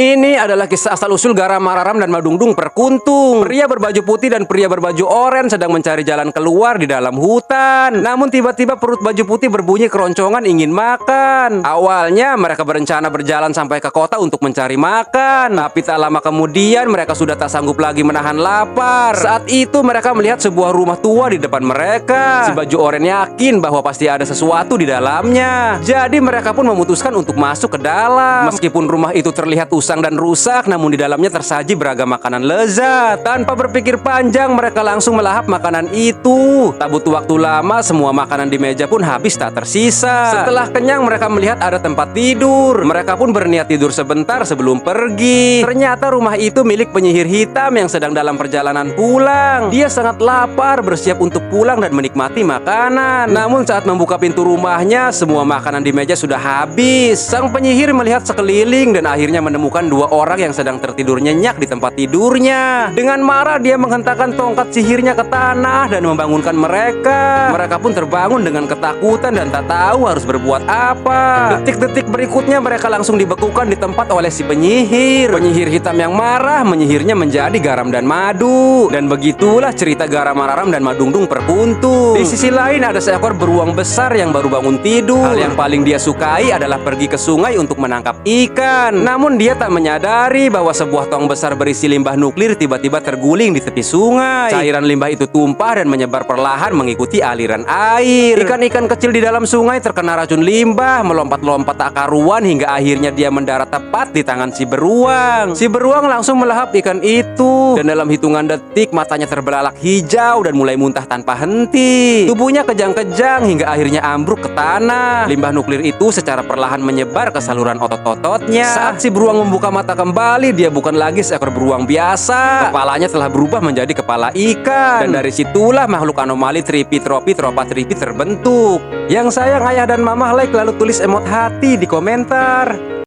Ini adalah kisah asal-usul Garam Mararam dan Madungdung Perkuntung. Pria berbaju putih dan pria berbaju oranye sedang mencari jalan keluar di dalam hutan. Namun tiba-tiba perut baju putih berbunyi keroncongan ingin makan. Awalnya mereka berencana berjalan sampai ke kota untuk mencari makan. Tapi tak lama kemudian mereka sudah tak sanggup lagi menahan lapar. Saat itu mereka melihat sebuah rumah tua di depan mereka. Si baju oranye yakin bahwa pasti ada sesuatu di dalamnya. Jadi mereka pun memutuskan untuk masuk ke dalam. Meskipun rumah itu terlihat usang dan rusak, namun di dalamnya tersaji beragam makanan lezat. Tanpa berpikir panjang, mereka langsung melahap makanan itu. Tak butuh waktu lama, semua makanan di meja pun habis tak tersisa. Setelah kenyang, mereka melihat ada tempat tidur. Mereka pun berniat tidur sebentar sebelum pergi. Ternyata rumah itu milik penyihir hitam yang sedang dalam perjalanan pulang. Dia sangat lapar, bersiap untuk pulang dan menikmati makanan. Namun saat membuka pintu rumahnya, semua makanan di meja sudah habis. Sang penyihir melihat sekeliling dan akhirnya menemukan dua orang yang sedang tertidur nyenyak di tempat tidurnya. Dengan marah dia menghentakkan tongkat sihirnya ke tanah dan membangunkan mereka. Mereka pun terbangun dengan ketakutan dan tak tahu harus berbuat apa. Detik-detik berikutnya mereka langsung dibekukan di tempat oleh si penyihir. Penyihir hitam yang marah menyihirnya menjadi garam dan madu. Dan begitulah cerita Garam Mararam dan Madungdung Perkuntung. Di sisi lain ada seekor beruang besar yang baru bangun tidur. Hal yang paling dia sukai adalah pergi ke sungai untuk menangkap ikan. Namun dia tak menyadari bahwa sebuah tong besar berisi limbah nuklir tiba-tiba terguling di tepi sungai. Cairan limbah itu tumpah dan menyebar perlahan mengikuti aliran air. Ikan-ikan kecil di dalam sungai terkena racun limbah, melompat-lompat tak karuan hingga akhirnya dia mendarat tepat di tangan si beruang. Si beruang langsung melahap ikan itu dan dalam hitungan detik matanya terbelalak hijau dan mulai muntah tanpa henti. Tubuhnya kejang-kejang hingga akhirnya ambruk ke tanah. Limbah nuklir itu secara perlahan menyebar ke saluran otot-ototnya. Saat si beruang membuka mata kembali, dia bukan lagi seekor beruang biasa. Kepalanya telah berubah menjadi kepala ikan. Dan dari situlah makhluk anomali Tripitropa Tripi terbentuk. Yang sayang ayah dan mama like lalu tulis emot hati di komentar.